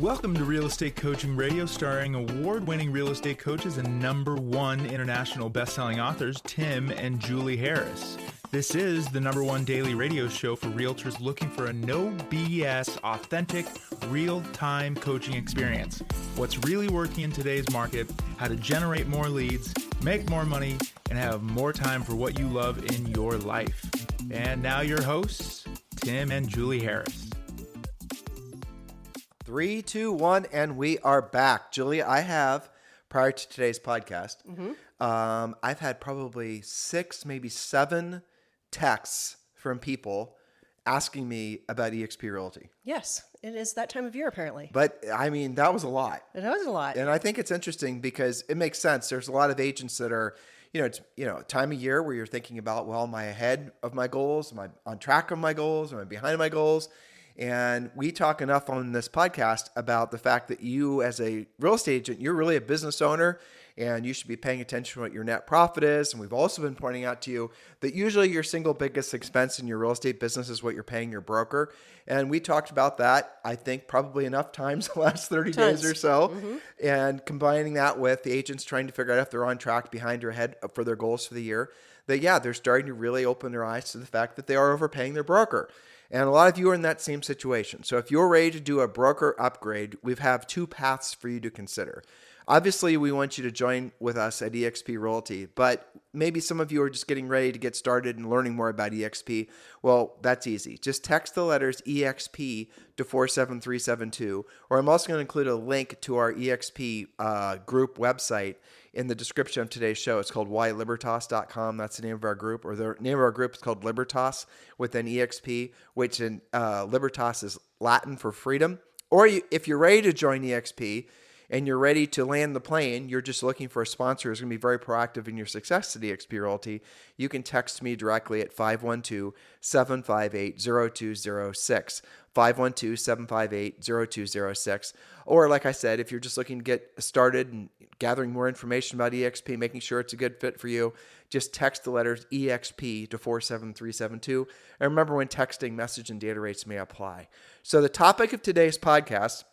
Welcome to Real Estate Coaching Radio, starring award-winning real estate coaches and #1 international best-selling authors, Tim and Julie Harris. This is the #1 daily radio show for realtors looking for a no BS, authentic, real-time coaching experience. What's really working in today's market, how to generate more leads, make more money, and have more time for what you love in your life. And now your hosts, Tim and Julie Harris. 3, 2, 1, and we are back. Julia, I have, prior to today's podcast, I've had probably 6, maybe 7 texts from people asking me about eXp Realty. Yes, it is that time of year apparently. But I mean, that was a lot. It was a lot. And I think it's interesting because it makes sense. There's a lot of agents that are, it's time of year where you're thinking about, well, am I ahead of my goals? Am I on track of my goals? Am I behind my goals? And we talk enough on this podcast about the fact that you as a real estate agent, you're really a business owner and you should be paying attention to what your net profit is. And we've also been pointing out to you that usually your single biggest expense in your real estate business is what you're paying your broker. And we talked about that, I think, probably enough times the last 30 days or so. And combining that with the agents trying to figure out if they're on track, behind or ahead for their goals for the year, that, they're starting to really open their eyes to the fact that they are overpaying their broker. And a lot of you are in that same situation. So if you're ready to do a broker upgrade, we have 2 paths for you to consider. Obviously, we want you to join with us at eXp Realty, but maybe some of you are just getting ready to get started and learning more about eXp. Well, that's easy. Just text the letters EXP to 47372, or I'm also going to include a link to our eXp group website in the description of today's show. It's called whylibertas.com. That's the name of our group, or the name of our group is called Libertas within eXp, which in Libertas is Latin for freedom. Or if you're ready to join eXp, and you're ready to land the plane, you're just looking for a sponsor who's going to be very proactive in your success at eXp Realty, you can text me directly at 512-758-0206, 512-758-0206. Or like I said, if you're just looking to get started and gathering more information about eXp, making sure it's a good fit for you, just text the letters EXP to 47372. And remember, when texting, message and data rates may apply. So the topic of today's podcast,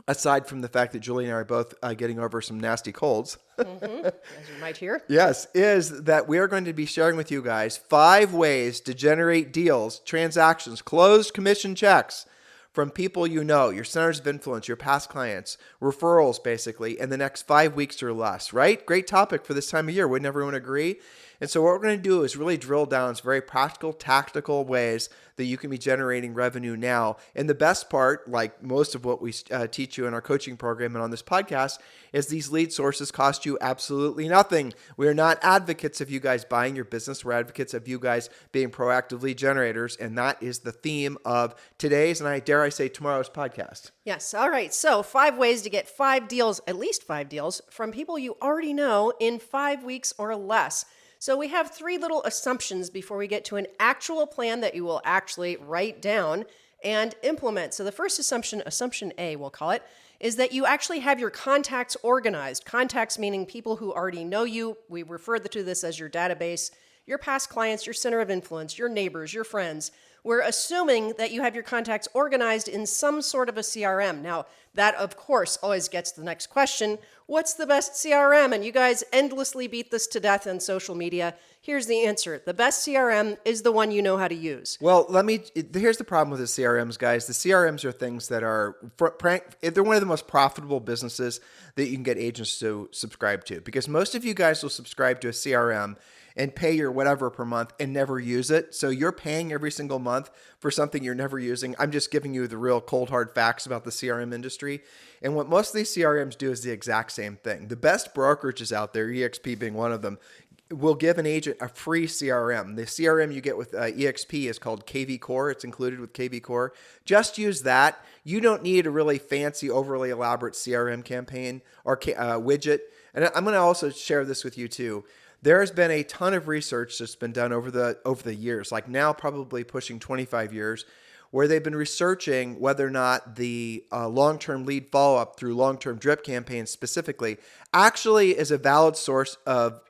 aside from the fact that Julie and I are both getting over some nasty colds, as you might hear, yes, is that we are going to be sharing with you guys 5 ways to generate deals, transactions, closed commission checks from people you know, your centers of influence, your past clients, referrals, basically, in the next 5 weeks or less, right? Great topic for this time of year. Wouldn't everyone agree? And so what we're going to do is really drill down some very practical, tactical ways that you can be generating revenue now. And the best part, like most of what we teach you in our coaching program and on this podcast, is these lead sources cost you absolutely nothing. We are not advocates of you guys buying your business. We're advocates of you guys being proactive lead generators. And that is the theme of today's, and I dare I say tomorrow's podcast. Yes. All right. So 5 ways to get 5 deals, at least 5 deals, from people you already know in 5 weeks or less. So we have 3 little assumptions before we get to an actual plan that you will actually write down and implement. So the first assumption, assumption A, we'll call it, is that you actually have your contacts organized. Contacts meaning people who already know you. We refer to this as your database, your past clients, your center of influence, your neighbors, your friends. We're assuming that you have your contacts organized in some sort of a CRM. Now, that, of course, always gets to the next question. What's the best CRM? And you guys endlessly beat this to death on social media. Here's the answer. The best CRM is the one you know how to use. Well, here's the problem with the CRMs, guys. The CRMs are things that are, they're one of the most profitable businesses that you can get agents to subscribe to, because most of you guys will subscribe to a CRM and pay your whatever per month and never use it. So you're paying every single month for something you're never using. I'm just giving you the real cold hard facts about the CRM industry. And what most of these CRMs do is the exact same thing. The best brokerages out there, eXp being one of them, will give an agent a free CRM. The CRM you get with eXp is called KV Core. It's included with KV Core. Just use that. You don't need a really fancy, overly elaborate CRM campaign or widget. And I'm going to also share this with you too. There has been a ton of research that's been done over the years, like now probably pushing 25 years, where they've been researching whether or not the long-term lead follow-up through long-term drip campaigns specifically actually is a valid source of,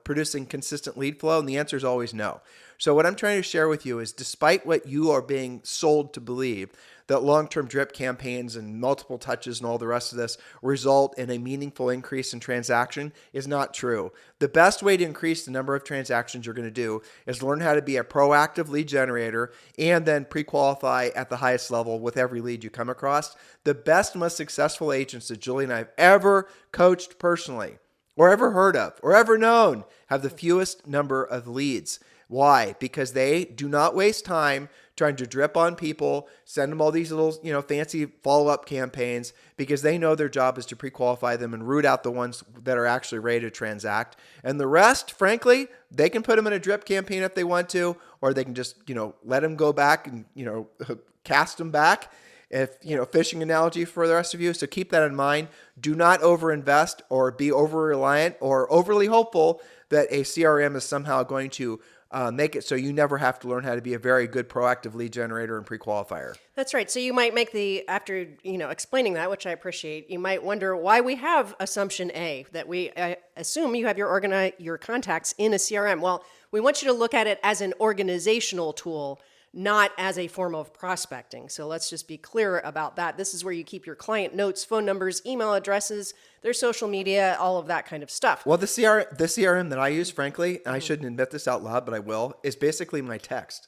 producing consistent lead flow. And the answer is always no. So what I'm trying to share with you is, despite what you are being sold to believe, that long-term drip campaigns and multiple touches and all the rest of this result in a meaningful increase in transaction is not true. The best way to increase the number of transactions you're going to do is learn how to be a proactive lead generator and then pre-qualify at the highest level with every lead you come across. The best, most successful agents that Julie and I have ever coached personally or ever heard of or ever known have the fewest number of leads. Why? Because they do not waste time trying to drip on people, send them all these little, fancy follow-up campaigns, because they know their job is to pre-qualify them and root out the ones that are actually ready to transact. And the rest, frankly, they can put them in a drip campaign if they want to, or they can just, let them go back and, cast them back. If, fishing analogy for the rest of you. So keep that in mind. Do not overinvest or be over-reliant or overly hopeful that a CRM is somehow going to make it so you never have to learn how to be a very good proactive lead generator and pre-qualifier. That's right. So you might make after explaining that, which I appreciate, you might wonder why we have assumption A, that we assume you have your contacts in a CRM. Well, we want you to look at it as an organizational tool, not as a form of prospecting. So let's just be clear about that. This is where you keep your client notes, phone numbers, email addresses, their social media, all of that kind of stuff. Well, the CRM that I use, frankly, and I shouldn't admit this out loud, but I will, is basically my text.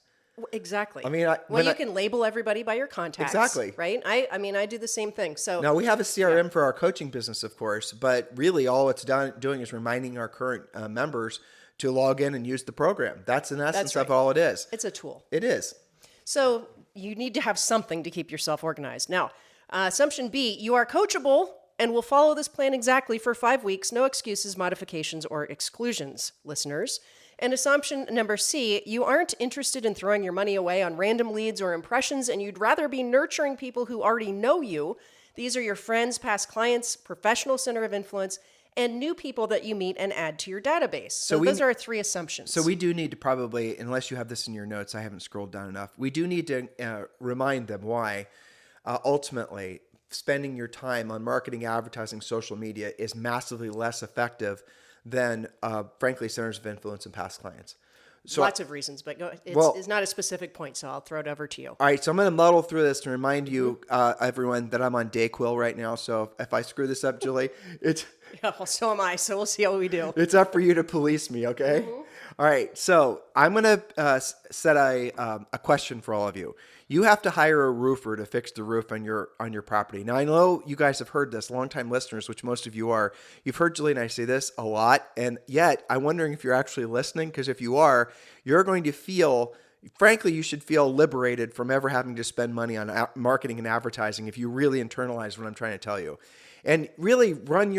Exactly. I mean, you can label everybody by your contacts. Exactly. Right? I do the same thing. So now we have a CRM for our coaching business, of course, but really all it's doing is reminding our current members to log in and use the program. That's in essence of all it is. It's a tool. It is. So you need to have something to keep yourself organized. Now, assumption B, you are coachable and will follow this plan exactly for 5 weeks. No excuses, modifications, or exclusions, listeners. And assumption number C, you aren't interested in throwing your money away on random leads or impressions, and you'd rather be nurturing people who already know you. These are your friends, past clients, professional center of influence, and new people that you meet and add to your database. So those are our 3 assumptions. So we do need to probably, unless you have this in your notes, I haven't scrolled down enough, we do need to remind them why ultimately spending your time on marketing, advertising, social media is massively less effective than, frankly, centers of influence and past clients. So lots of reasons, but it's not a specific point, so I'll throw it over to you. All right, so I'm going to muddle through this to remind you, everyone, that I'm on Dayquil right now. So if I screw this up, Julie, it's... Yeah, well, so am I, so we'll see how we do. It's up for you to police me, okay? Mm-hmm. All right, so I'm going to set a question for all of you. You have to hire a roofer to fix the roof on your property. Now, I know you guys have heard this, longtime listeners, which most of you are. You've heard Julie and I say this a lot, and yet I'm wondering if you're actually listening, because if you are, you're going to feel... Frankly, you should feel liberated from ever having to spend money on marketing and advertising if you really internalize what I'm trying to tell you. And really run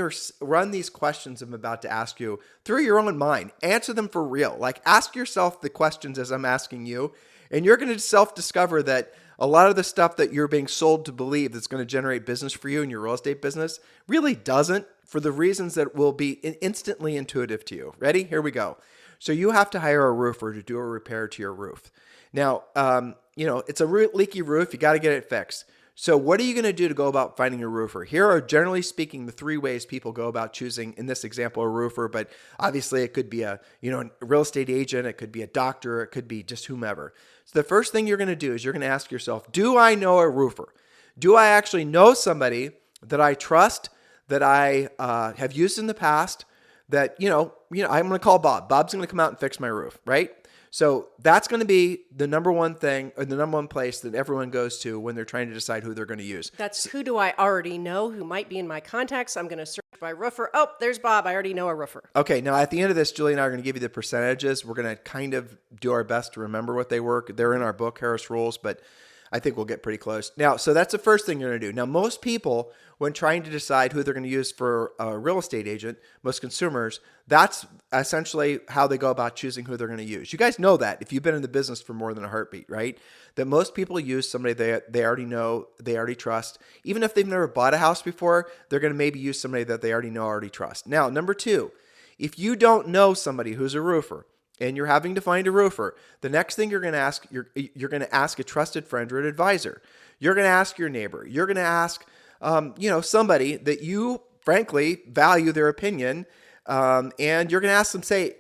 these questions I'm about to ask you through your own mind. Answer them for real. Like, ask yourself the questions as I'm asking you, and you're going to self-discover that a lot of the stuff that you're being sold to believe that's going to generate business for you in your real estate business really doesn't, for the reasons that will be instantly intuitive to you. Ready? Here we go. So you have to hire a roofer to do a repair to your roof. Now, it's a leaky roof. You got to get it fixed. So what are you going to do to go about finding a roofer? Here are, generally speaking, the 3 ways people go about choosing, in this example, a roofer, but obviously it could be a real estate agent, it could be a doctor, it could be just whomever. So the first thing you're going to do is you're going to ask yourself, do I know a roofer? Do I actually know somebody that I trust, that I have used in the past, that, I'm going to call Bob. Bob's going to come out and fix my roof, right? So that's going to be the number one thing, or the number one place that everyone goes to when they're trying to decide who they're going to use. That's who do I already know, who might be in my contacts. I'm going to search by roofer. Oh, there's Bob. I already know a roofer. Okay, now at the end of this, Julie and I are going to give you the percentages. We're going to kind of do our best to remember what they were. They're in our book, Harris Rules, but I think we'll get pretty close. Now, so that's the first thing you're going to do. Now, most people, when trying to decide who they're going to use for a real estate agent, most consumers, that's essentially how they go about choosing who they're going to use. You guys know that if you've been in the business for more than a heartbeat, right? That most people use somebody they already know, they already trust. Even if they've never bought a house before, they're going to maybe use somebody that they already know, already trust. Now, number 2, if you don't know somebody who's a roofer, and you're having to find a roofer, the next thing you're going to ask, you're going to ask a trusted friend or an advisor. You're going to ask your neighbor. You're going to ask, somebody that you, frankly, value their opinion. And you're going to ask them, say,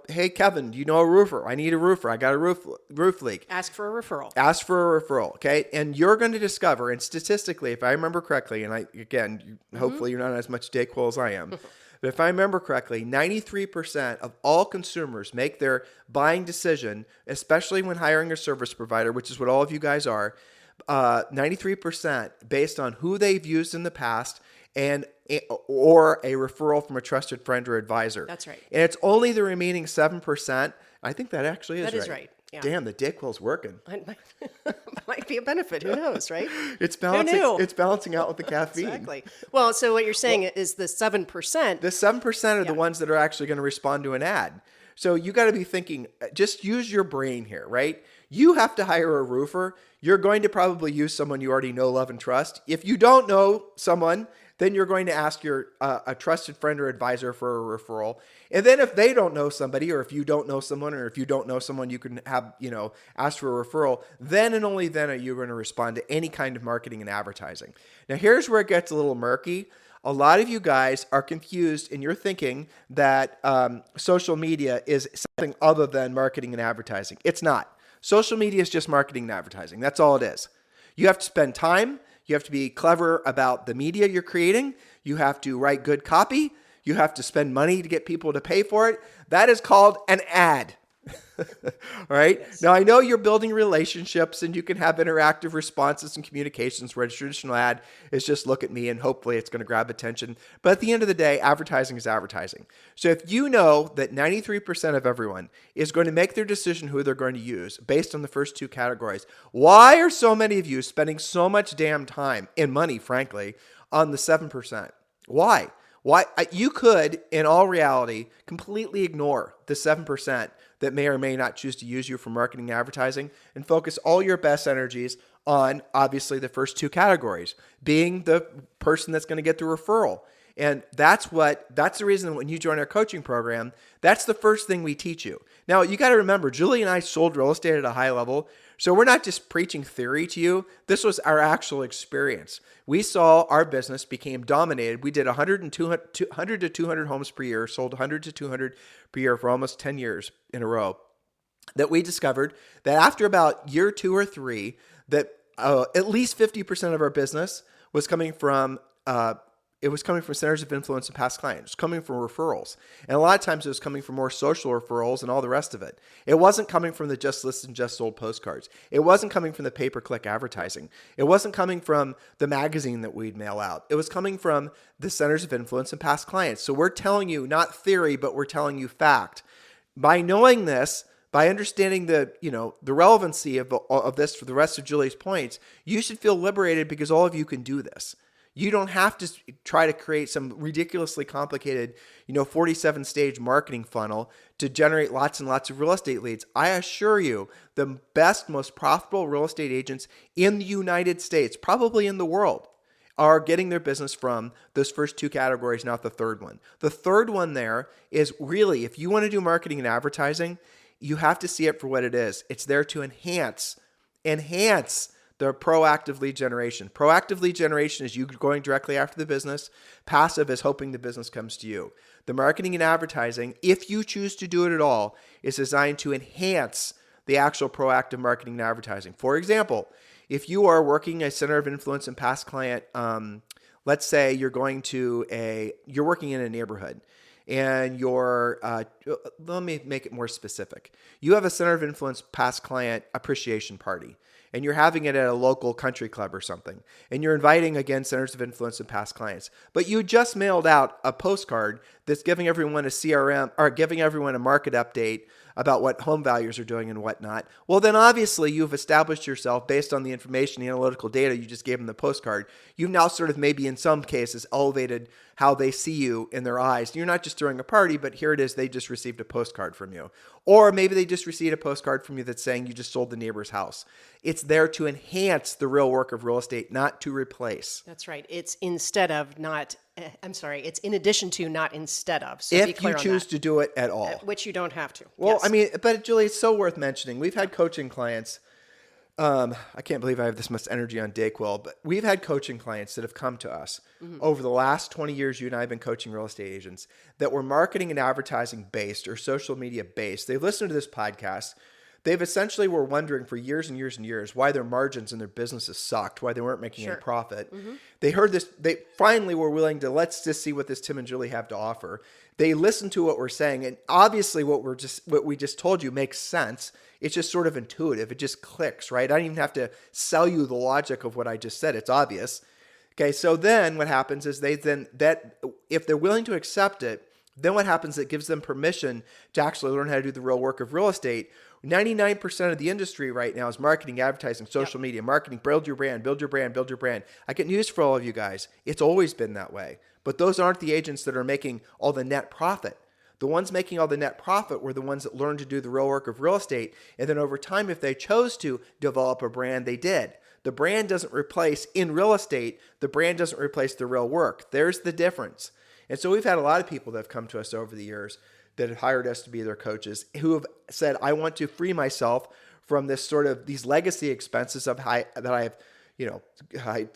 hey, Kevin, do you know a roofer? I need a roofer. I got a roof leak. Ask for a referral. Ask for a referral, okay? And you're going to discover, and statistically, if I remember correctly, and hopefully you're not as much Dayquil as I am, but if I remember correctly, 93% of all consumers make their buying decision, especially when hiring a service provider, which is what all of you guys are, 93% based on who they've used in the past or a referral from a trusted friend or advisor. That's right. And it's only the remaining 7%. I think that actually is right. That is right. Yeah. Damn, the Dayquil's working. Might be a benefit. Who knows, right? It's balancing. Who knew? It's balancing out with the caffeine. Exactly. Well, so what you're saying is the 7%. The 7% are the ones that are actually going to respond to an ad. So you got to be thinking, just use your brain here, right? You have to hire a roofer. You're going to probably use someone you already know, love, and trust. If you don't know someone, then you're going to ask your a trusted friend or advisor for a referral. And then if they don't know somebody, or if you don't know someone, or if you don't know someone, you can have, ask for a referral. Then and only then are you going to respond to any kind of marketing and advertising. Now, here's where it gets a little murky. A lot of you guys are confused and you're thinking that social media is something other than marketing and advertising. It's not. Social media is just marketing and advertising. That's all it is. You have to spend time. You have to be clever about the media you're creating. You have to write good copy. You have to spend money to get people to pay for it. That is called an ad. All right. Yes. Now, I know you're building relationships and you can have interactive responses and communications where a traditional ad is just look at me and hopefully it's going to grab attention. But at the end of the day, advertising is advertising. So if you know that 93% of everyone is going to make their decision who they're going to use based on the first two categories, why are so many of you spending so much damn time and money, frankly, on the 7%? Why? You could, in all reality, completely ignore the 7% that may or may not choose to use you for marketing and advertising and focus all your best energies on, obviously, the first two categories, being the person that's going to get the referral. And that's the reason when you join our coaching program, that's the first thing we teach you. Now, you got to remember, Julie and I sold real estate at a high level. So we're not just preaching theory to you. This was our actual experience. We saw our business became dominated. We did 100 to 200 homes per year, sold 100 to 200 per year for almost 10 years in a row. That we discovered that after about year 2 or 3, that at least 50% of our business was coming from centers of influence and past clients. It was coming from referrals. And a lot of times it was coming from more social referrals and all the rest of it. It wasn't coming from the just listed and just sold postcards. It wasn't coming from the pay-per-click advertising. It wasn't coming from the magazine that we'd mail out. It was coming from the centers of influence and past clients. So we're telling you, not theory, but we're telling you fact. By knowing this, by understanding the relevancy of this for the rest of Julie's points, you should feel liberated because all of you can do this. You don't have to try to create some ridiculously complicated, 47-stage marketing funnel to generate lots and lots of real estate leads. I assure you, the best, most profitable real estate agents in the United States, probably in the world, are getting their business from those first two categories, not the third one. The third one there is really, if you want to do marketing and advertising, you have to see it for what it is. It's there to enhance the proactive lead generation. Proactive lead generation is you going directly after the business. Passive is hoping the business comes to you. The marketing and advertising, if you choose to do it at all, is designed to enhance the actual proactive marketing and advertising. For example, if you are working a center of influence and past client, let's say you're working in a neighborhood and let me make it more specific. You have a center of influence past client appreciation party. And you're having it at a local country club or something. And you're inviting, again, centers of influence and past clients. But you just mailed out a postcard that's giving everyone a CRM or giving everyone a market update about what home values are doing and whatnot. Well, then obviously you've established yourself based on the information, the analytical data you just gave them the postcard. You've now sort of maybe in some cases elevated how they see you in their eyes. You're not just throwing a party, but here it is, they just received a postcard from you. Or maybe they just received a postcard from you that's saying you just sold the neighbor's house. It's there to enhance the real work of real estate, not to replace. That's right. It's it's in addition to, not instead of. So if you choose to do it at all. Which you don't have to. Well, yes. But Julie, it's so worth mentioning. We've had coaching clients I can't believe I have this much energy on Dayquil, but we've had coaching clients that have come to us over the last 20 years. You and I have been coaching real estate agents that were marketing and advertising based or social media based. They've listened to this podcast. They've essentially were wondering for years and years and years why their margins in their businesses sucked, why they weren't making any profit. They heard this. They finally were willing to, let's just see what this Tim and Julie have to offer. They listened to what we're saying, and obviously what we just told you makes sense. It's just sort of intuitive. It just clicks, right? I don't even have to sell you the logic of what I just said. It's obvious. Okay, so then what happens is if they're willing to accept it, then what happens, it gives them permission to actually learn how to do the real work of real estate. 99% of the industry right now is marketing, advertising, social media, marketing, build your brand, build your brand, build your brand. I get news for all of you guys. It's always been that way. But those aren't the agents that are making all the net profit. The ones making all the net profit were the ones that learned to do the real work of real estate. And then over time, if they chose to develop a brand, they did. The brand doesn't replace, in real estate, the brand doesn't replace the real work. There's the difference. And so we've had a lot of people that have come to us over the years that have hired us to be their coaches who have said, I want to free myself from this sort of these legacy expenses that I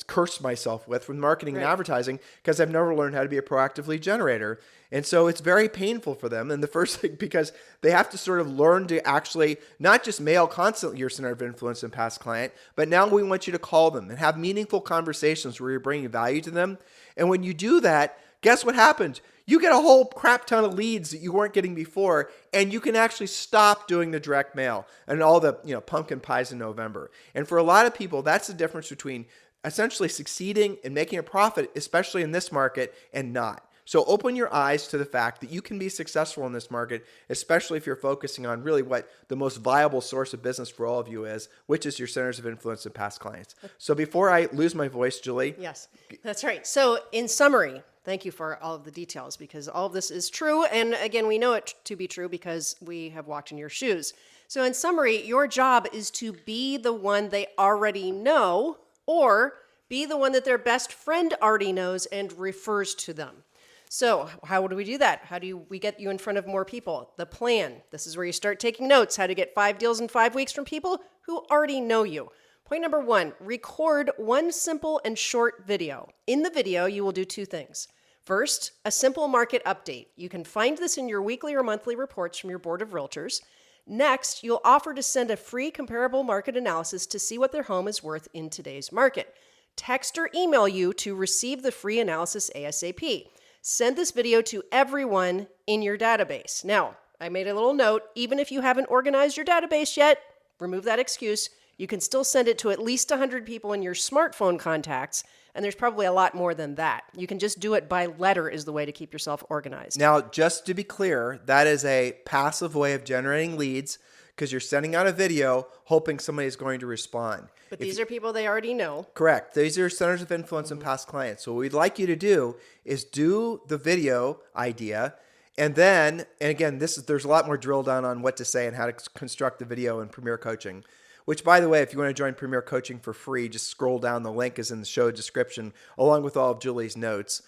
cursed myself with from marketing and advertising because I've never learned how to be a proactive lead generator. And so it's very painful for them. And the first thing, because they have to sort of learn to actually not just mail constantly your center of influence and past client, but now we want you to call them and have meaningful conversations where you're bringing value to them. And when you do that, guess what happens? You get a whole crap ton of leads that you weren't getting before, and you can actually stop doing the direct mail and all the pumpkin pies in November. And for a lot of people, that's the difference between essentially succeeding and making a profit, especially in this market, and not. So open your eyes to the fact that you can be successful in this market, especially if you're focusing on really what the most viable source of business for all of you is, which is your centers of influence and past clients. So before I lose my voice, Julie. Yes, that's right. So in summary, thank you for all of the details because all of this is true. And again, we know it to be true because we have walked in your shoes. So in summary, your job is to be the one they already know or be the one that their best friend already knows and refers to them. So how do we do that? How do we get you in front of more people? The plan. This is where you start taking notes, how to get 5 deals in 5 weeks from people who already know you. Point number 1, record one simple and short video. In the video, you will do 2 things. First, a simple market update. You can find this in your weekly or monthly reports from your board of realtors. Next, you'll offer to send a free comparable market analysis to see what their home is worth in today's market. Text or email you to receive the free analysis ASAP. Send this video to everyone in your database. Now, I made a little note, even if you haven't organized your database yet, remove that excuse. You can still send it to at least 100 people in your smartphone contacts, and there's probably a lot more than that. You can just do it by letter is the way to keep yourself organized. Now, just to be clear, that is a passive way of generating leads because you're sending out a video hoping somebody is going to respond. But these are people they already know. Correct. These are centers of influence and past clients. So what we'd like you to do is do the video idea. And then, and again, there's a lot more drill down on what to say and how to construct the video in Premier Coaching, which, by the way, if you want to join Premier Coaching for free, just scroll down. The link is in the show description along with all of Julie's notes.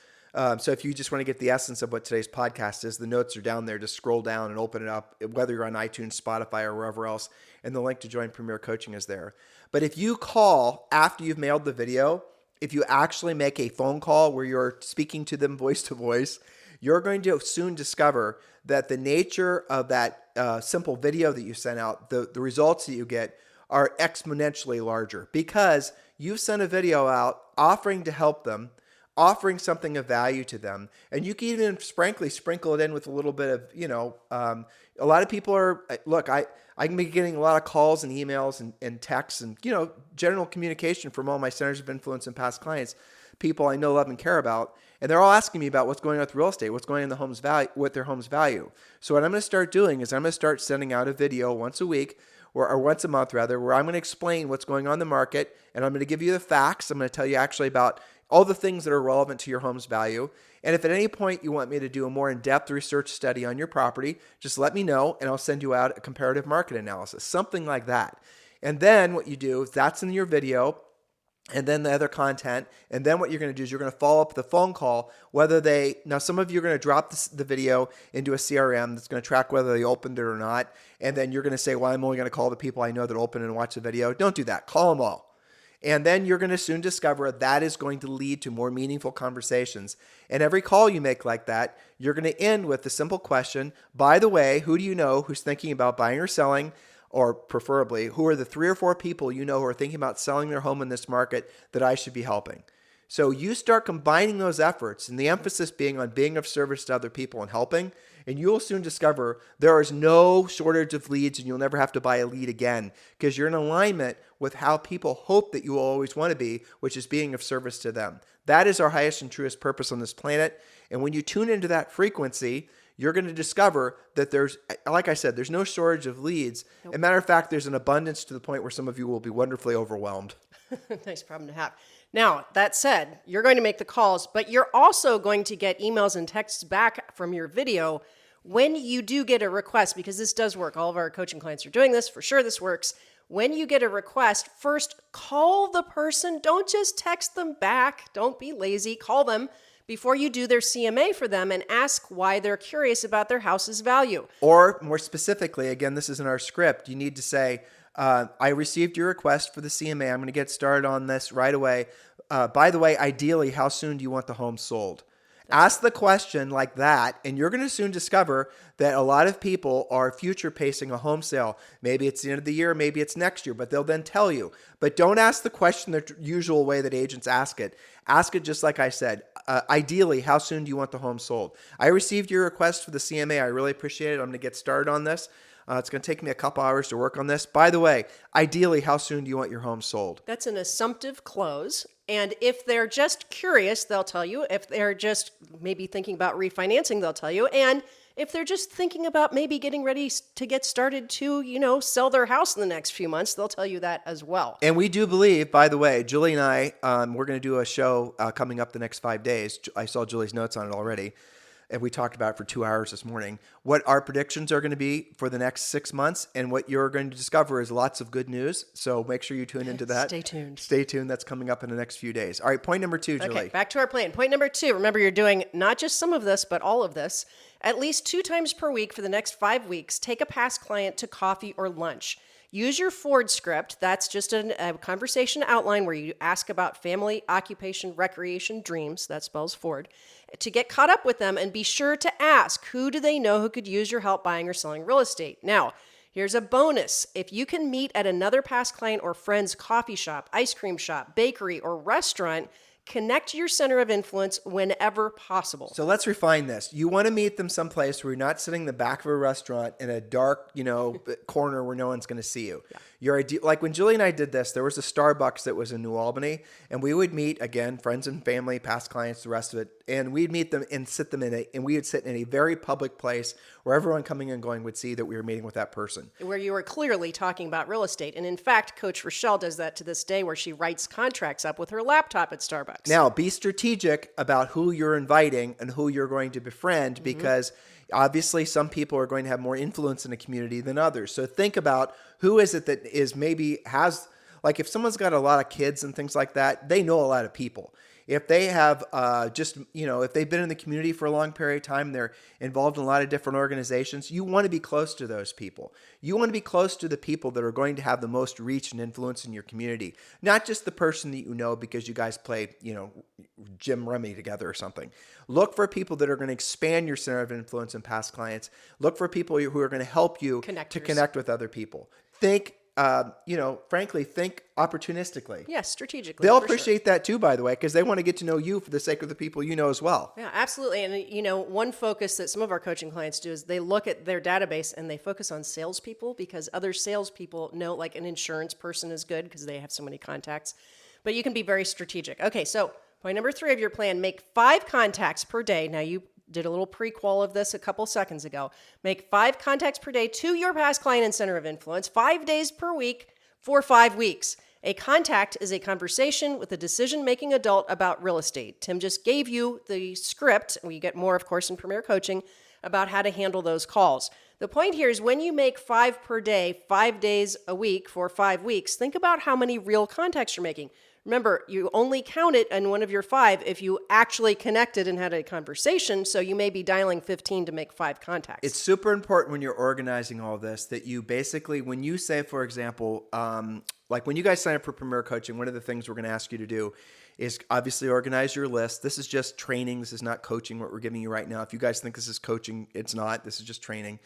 So if you just want to get the essence of what today's podcast is, the notes are down there. Just scroll down and open it up, whether you're on iTunes, Spotify, or wherever else, and the link to join Premier Coaching is there. But if you call after you've mailed the video, if you actually make a phone call where you're speaking to them voice to voice, you're going to soon discover that the nature of that simple video that you sent out, the results that you get are exponentially larger because you've sent a video out offering to help them, offering something of value to them. And you can even frankly sprinkle it in with a little bit of, a lot of people are, look, I can be getting a lot of calls and emails and texts and, general communication from all my centers of influence and past clients, people I know, love, and care about. And they're all asking me about what's going on with real estate, what's going on in the home's value, with their home's value. So what I'm going to start doing is I'm going to start sending out a video once a week or once a month rather, where I'm going to explain what's going on in the market. And I'm going to give you the facts. I'm going to tell you actually about all the things that are relevant to your home's value. And if at any point you want me to do a more in-depth research study on your property, just let me know and I'll send you out a comparative market analysis, something like that. And then what you do is that's in your video. and then the other content. And then what you're going to do is you're going to follow up with a phone call, now some of you are going to drop the video into a CRM that's going to track whether they opened it or not. And then you're going to say, well, I'm only going to call the people I know that open and watch the video. Don't do that. Call them all. And then you're going to soon discover that is going to lead to more meaningful conversations. And every call you make like that, you're going to end with the simple question, by the way, who do you know who's thinking about buying or selling? Or preferably, who are the 3 or 4 people you know who are thinking about selling their home in this market that I should be helping? So you start combining those efforts, and the emphasis being on being of service to other people and helping, and you'll soon discover there is no shortage of leads, and you'll never have to buy a lead again because you're in alignment with how people hope that you will always want to be, which is being of service to them. That is our highest and truest purpose on this planet. And when you tune into that frequency, you're going to discover that there's, like I said, there's no shortage of leads. Nope. As a matter of fact, there's an abundance to the point where some of you will be wonderfully overwhelmed. Nice problem to have. Now, that said, you're going to make the calls, but you're also going to get emails and texts back from your video when you do get a request, because this does work. All of our coaching clients are doing this. For sure, this works. When you get a request, first call the person. Don't just text them back. Don't be lazy. Call them before you do their CMA for them and ask why they're curious about their house's value. Or more specifically, again, this is in our script, you need to say, I received your request for the CMA. I'm going to get started on this right away. By the way, ideally, how soon do you want the home sold? Ask the question like that, and you're going to soon discover that a lot of people are future pacing a home sale. Maybe it's the end of the year, maybe it's next year, but they'll then tell you. But don't ask the question the usual way that agents ask it. Ask it just like I said. Ideally, how soon do you want the home sold? I received your request for the CMA. I really appreciate it. I'm going to get started on this. It's going to take me a couple hours to work on this. By the way, ideally, how soon do you want your home sold? That's an assumptive close. And if they're just curious, they'll tell you. If they're just maybe thinking about refinancing, they'll tell you. And if they're just thinking about maybe getting ready to get started to, sell their house in the next few months, they'll tell you that as well. And we do believe, by the way, Julie and I, we're going to do a show coming up the next 5 days. I saw Julie's notes on it already. And we talked about it for 2 hours this morning, what our predictions are going to be for the next 6 months. And what you're going to discover is lots of good news. So make sure you tune into that. Stay tuned. Stay tuned. That's coming up in the next few days. All right, point number 2, Julie. Okay, back to our plan. Point number 2, remember you're doing not just some of this, but all of this. At least 2 times per week for the next 5 weeks, take a past client to coffee or lunch. Use your Ford script. That's just a conversation outline where you ask about family, occupation, recreation, dreams. That spells Ford. To get caught up with them, and be sure to ask, who do they know who could use your help buying or selling real estate? Now, here's a bonus. If you can meet at another past client or friend's coffee shop, ice cream shop, bakery, or restaurant, connect to your center of influence whenever possible. So let's refine this. You want to meet them someplace where you're not sitting in the back of a restaurant in a dark, corner where no one's going to see you. Yeah. Like when Julie and I did this, there was a Starbucks that was in New Albany, and we would meet, again, friends and family, past clients, the rest of it, and we'd meet them and we would sit in a very public place where everyone coming and going would see that we were meeting with that person. Where you were clearly talking about real estate. And in fact, Coach Rochelle does that to this day, where she writes contracts up with her laptop at Starbucks. Now, be strategic about who you're inviting and who you're going to befriend, because obviously some people are going to have more influence in a community than others. So think about who is it that is maybe has, like if someone's got a lot of kids and things like that, they know a lot of people. If they have if they've been in the community for a long period of time, they're involved in a lot of different organizations, you want to be close to those people. You want to be close to the people that are going to have the most reach and influence in your community, not just the person that you know because you guys play, Jim Rummy together or something. Look for people that are going to expand your center of influence and past clients. Look for people who are going to help you to connect with other people. Think think opportunistically. Yes, strategically. They'll appreciate that too, by the way, because they want to get to know you for the sake of the people you know as well. Yeah, absolutely. And, one focus that some of our coaching clients do is they look at their database and they focus on salespeople, because other salespeople know, like an insurance person is good because they have so many contacts. But you can be very strategic. Okay, so point number 3 of your plan, make 5 contacts per day. Now, you did a little prequel of this a couple seconds ago. Make 5 contacts per day to your past client and center of influence, 5 days per week for 5 weeks. A contact is a conversation with a decision-making adult about real estate. Tim just gave you the script. We get more, of course, in Premier Coaching about how to handle those calls. The point here is when you make 5 per day, 5 days a week for 5 weeks, think about how many real contacts you're making. Remember, you only count it in one of your 5 if you actually connected and had a conversation. So you may be dialing 15 to make 5 contacts. It's super important when you're organizing all this that you basically, when you say, for example, like when you guys sign up for Premier Coaching, one of the things we're going to ask you to do is obviously organize your list. This is just training. This is not coaching, what we're giving you right now. If you guys think this is coaching, it's not. This is just training.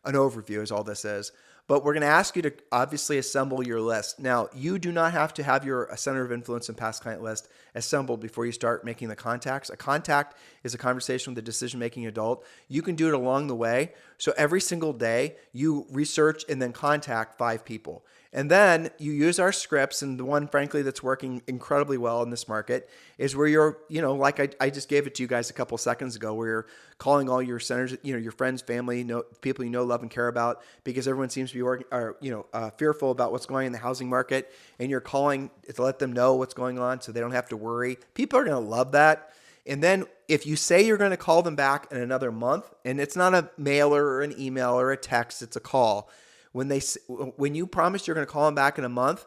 An overview is all this is. But we're going to ask you to obviously assemble your list. Now, you do not have to have your center of influence and past client list assembled before you start making the contacts. A contact is a conversation with a decision-making adult. You can do it along the way. So every single day, you research and then contact 5 people. And then you use our scripts, and the one, frankly, that's working incredibly well in this market is where you're, like I just gave it to you guys a couple seconds ago, where you're calling all your centers, your friends, family, people you know, love, and care about, because everyone seems to be fearful about what's going on in the housing market, and you're calling to let them know what's going on so they don't have to worry. People are going to love that. And then if you say you're going to call them back in another month, and it's not a mailer or an email or a text, it's a call. When you promise you're going to call them back in a month,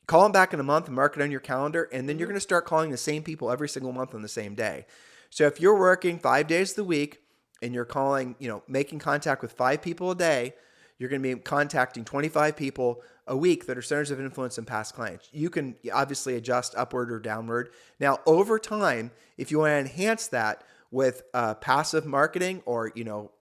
call them back in a month and mark it on your calendar, and then you're going to start calling the same people every single month on the same day. So if you're working 5 days of the week and you're calling, making contact with 5 people a day, you're going to be contacting 25 people a week that are centers of influence and past clients. You can obviously adjust upward or downward. Now, over time, if you want to enhance that with passive marketing or,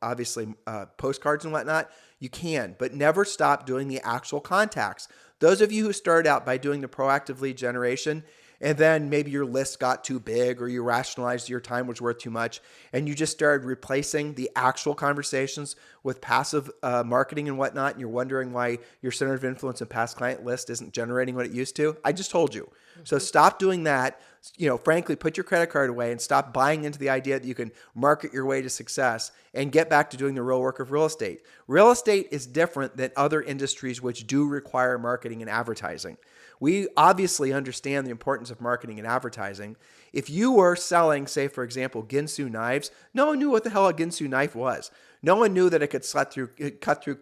obviously postcards and whatnot, you can, but never stop doing the actual contacts. Those of you who started out by doing the proactive lead generation, and then maybe your list got too big or you rationalized your time was worth too much, and you just started replacing the actual conversations with passive marketing and whatnot, and you're wondering why your center of influence and past client list isn't generating what it used to, I just told you. So stop doing that. Frankly, put your credit card away and stop buying into the idea that you can market your way to success and get back to doing the real work of real estate. Real estate is different than other industries which do require marketing and advertising. We obviously understand the importance of marketing and advertising. If you were selling, say, for example, Ginsu knives, no one knew what the hell a Ginsu knife was. No one knew that it could cut through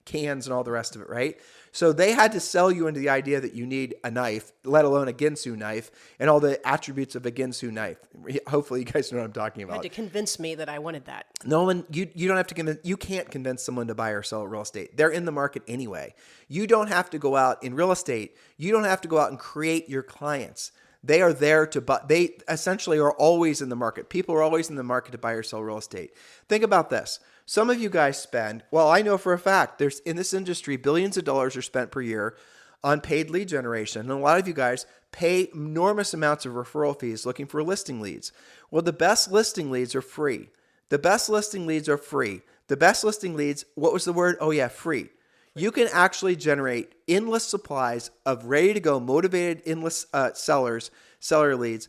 cans and all the rest of it, right? So they had to sell you into the idea that you need a knife, let alone a Ginsu knife, and all the attributes of a Ginsu knife. Hopefully you guys know what I'm talking about. You had to convince me that I wanted that. No one, you don't have to convince, you can't convince someone to buy or sell real estate. They're in the market anyway. You don't have to go out in real estate. You don't have to go out and create your clients. They are there to buy. They essentially are always in the market. People are always in the market to buy or sell real estate. Think about this. Some of you guys spend, well, I know for a fact, there's in this industry, billions of dollars are spent per year on paid lead generation. And a lot of you guys pay enormous amounts of referral fees looking for listing leads. Well, the best listing leads are free. The best listing leads are free. The best listing leads, what was the word? Oh yeah, free. You can actually generate endless supplies of ready to go, motivated endless seller leads.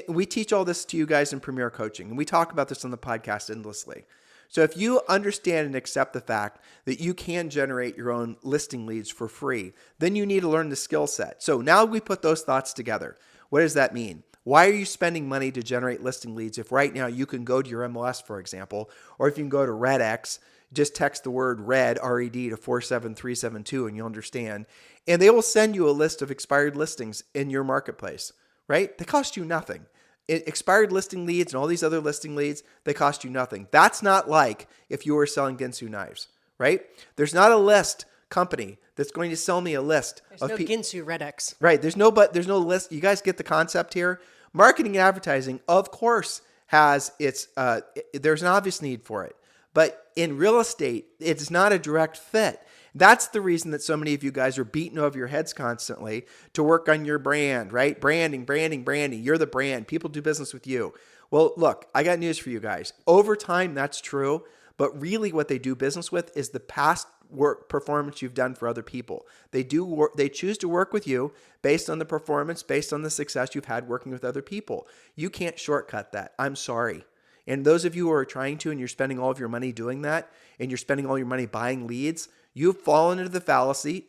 We teach all this to you guys in Premier Coaching, and we talk about this on the podcast endlessly. So if you understand and accept the fact that you can generate your own listing leads for free, then you need to learn the skill set. So now we put those thoughts together. What does that mean? Why are you spending money to generate listing leads if right now you can go to your MLS, for example, or if you can go to RedX, just text the word RED, R-E-D, to 47372 and you'll understand. And they will send you a list of expired listings in your marketplace, right? They cost you nothing. Expired listing leads and all these other listing leads, they cost you nothing. That's not like if you were selling Ginsu knives, right? There's not a list company that's going to sell me a list. There's no Ginsu RedX. Right. There's no list. You guys get the concept here. Marketing and advertising, of course, has its, there's an obvious need for it. But in real estate, it's not a direct fit. That's the reason that so many of you guys are beating over your heads constantly to work on your brand, right? Branding. You're the brand. People do business with you. Well, look, I got news for you guys. Over time, that's true. But really what they do business with is the past work performance you've done for other people. They choose to work with you based on the performance, based on the success you've had working with other people. You can't shortcut that. I'm sorry. And those of you who are trying to, and you're spending all of your money doing that, and you're spending all your money buying leads, you've fallen into the fallacy,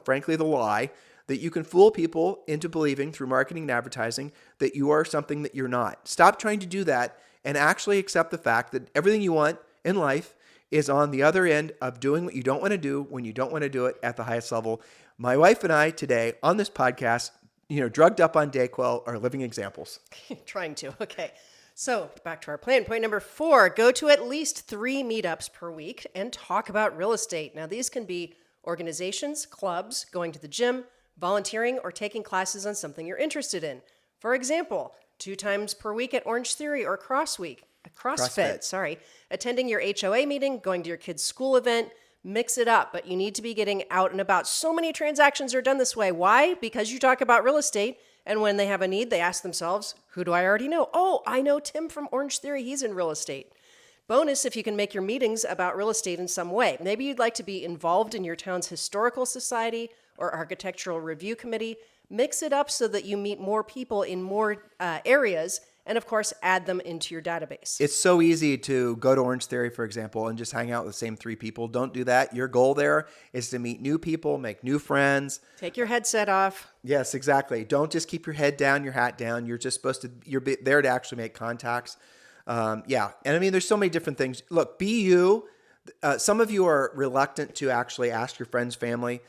frankly, the lie, that you can fool people into believing through marketing and advertising that you are something that you're not. Stop trying to do that and actually accept the fact that everything you want in life is on the other end of doing what you don't want to do when you don't want to do it at the highest level. My wife and I today on this podcast drugged up on Dayquil are living examples. Trying to. Okay. So back to our plan. Point number 4, go to at least 3 meetups per week and talk about real estate. Now, these can be organizations, clubs, going to the gym, volunteering, or taking classes on something you're interested in. For example, 2 times per week at Orange Theory or CrossFit, attending your HOA meeting, going to your kid's school event. Mix it up, but you need to be getting out and about. So many transactions are done this way. Why? Because you talk about real estate, and when they have a need, they ask themselves, who do I already know? Oh, I know Tim from Orange Theory. He's in real estate. Bonus if you can make your meetings about real estate in some way. Maybe you'd like to be involved in your town's historical society or architectural review committee. Mix it up so that you meet more people in more areas, and of course, add them into your database. It's so easy to go to Orange Theory, for example, and just hang out with the same 3 people. Don't do that. Your goal there is to meet new people, make new friends. Take your headset off. Yes, exactly. Don't just keep your head down, your hat down. You're there to actually make contacts. And I mean, there's so many different things. Look, be you. Some of you are reluctant to actually ask your friends, family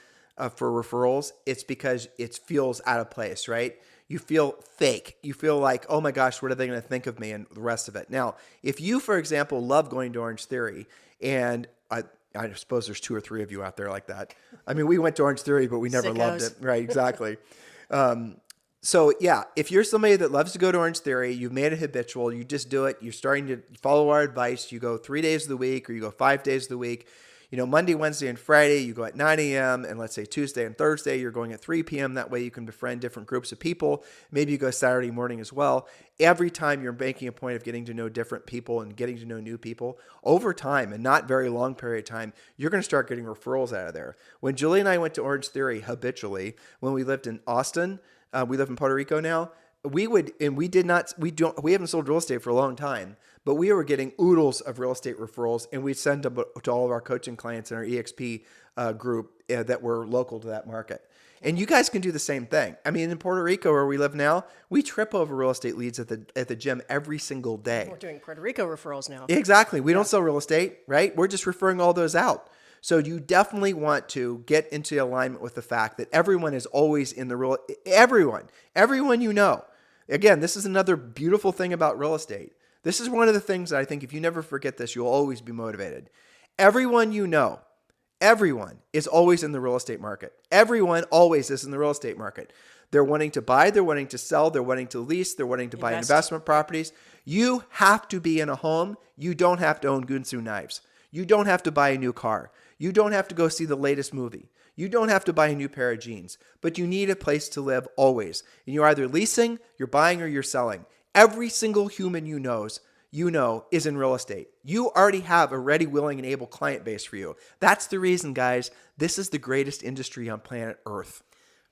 for referrals. It's because it feels out of place, right? You feel fake. You feel like, oh my gosh, what are they going to think of me and the rest of it? Now, if you, for example, love going to Orange Theory, and I suppose there's 2 or 3 of you out there like that. I mean, we went to Orange Theory, but we never loved it. Right, exactly. So yeah, if you're somebody that loves to go to Orange Theory, you've made it habitual, you just do it, you're starting to follow our advice, you go 3 days of the week or you go 5 days of the week. Monday, Wednesday, and Friday, you go at 9 a.m. And let's say Tuesday and Thursday, you're going at 3 p.m. That way you can befriend different groups of people. Maybe you go Saturday morning as well. Every time you're making a point of getting to know different people and getting to know new people, over time, and not very long period of time, you're going to start getting referrals out of there. When Julie and I went to Orange Theory habitually, when we lived in Austin, we live in Puerto Rico now, we haven't sold real estate for a long time, but we were getting oodles of real estate referrals, and we'd send them to all of our coaching clients in our EXP group that were local to that market. And you guys can do the same thing. I mean, in Puerto Rico, where we live now, we trip over real estate leads at the gym every single day. We're doing Puerto Rico referrals now. Exactly. We don't sell real estate, right? We're just referring all those out. So you definitely want to get into alignment with the fact that everyone is always in the everyone you know. Again, this is another beautiful thing about real estate. This is one of the things that I think if you never forget this, you'll always be motivated. Everyone you know, everyone is always in the real estate market. Everyone always is in the real estate market. They're wanting to buy, they're wanting to sell, they're wanting to lease, they're wanting to buy investment properties. You have to be in a home. You don't have to own Gunsu knives. You don't have to buy a new car. You don't have to go see the latest movie. You don't have to buy a new pair of jeans, but you need a place to live always. And you're either leasing, you're buying, or you're selling. Every single human you know is in real estate. You already have a ready, willing, and able client base for you. That's the reason, guys. This is the greatest industry on planet Earth.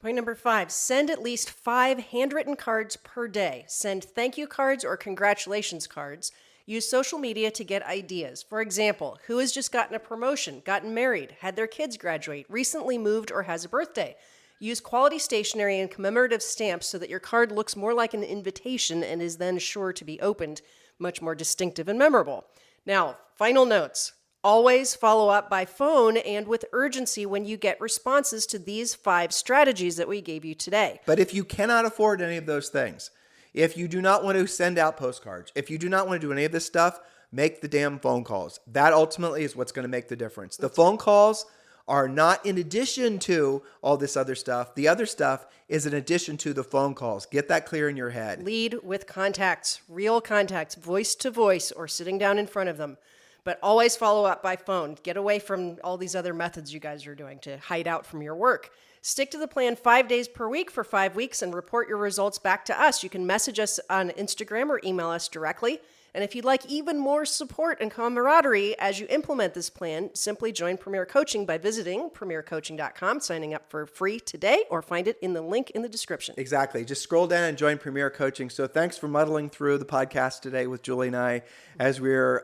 Point number 5, send at least 5 handwritten cards per day. Send thank you cards or congratulations cards. Use social media to get ideas. For example, who has just gotten a promotion, gotten married, had their kids graduate, recently moved, or has a birthday? Use quality stationery and commemorative stamps so that your card looks more like an invitation and is then sure to be opened, much more distinctive and memorable. Now, final notes. Always follow up by phone and with urgency when you get responses to these 5 strategies that we gave you today. But if you cannot afford any of those things, if you do not want to send out postcards, if you do not want to do any of this stuff, make the damn phone calls. That ultimately is what's going to make the difference. The phone calls are not in addition to all this other stuff. The other stuff is in addition to the phone calls. Get that clear in your head. Lead with contacts, real contacts, voice to voice, or sitting down in front of them. But always follow up by phone. Get away from all these other methods you guys are doing to hide out from your work. Stick to the plan 5 days per week for 5 weeks and report your results back to us. You can message us on Instagram or email us directly. And if you'd like even more support and camaraderie as you implement this plan, simply join Premier Coaching by visiting premiercoaching.com, signing up for free today, or find it in the link in the description. Exactly. Just scroll down and join Premier Coaching. So thanks for muddling through the podcast today with Julie and I as we're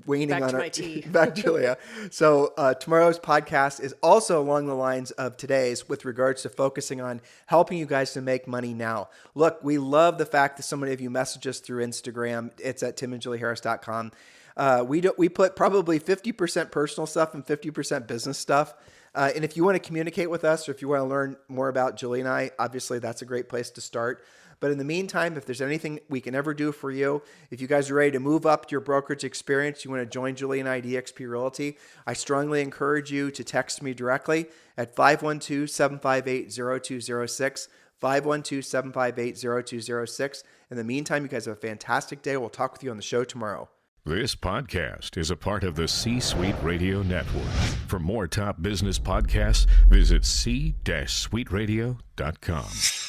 waning back on to our my tea. Back, Julia. So tomorrow's podcast is also along the lines of today's with regards to focusing on helping you guys to make money now. Look, we love the fact that so many of you message us through Instagram. It's at timandjulieharris.com. We put probably 50% personal stuff and 50% business stuff. And if you want to communicate with us or if you want to learn more about Julie and I, obviously that's a great place to start. But in the meantime, if there's anything we can ever do for you, if you guys are ready to move up your brokerage experience, you want to join Julie and I, DXP Realty, I strongly encourage you to text me directly at 512-758-0206, 512-758-0206. In the meantime, you guys have a fantastic day. We'll talk with you on the show tomorrow. This podcast is a part of the C-Suite Radio Network. For more top business podcasts, visit c-suiteradio.com.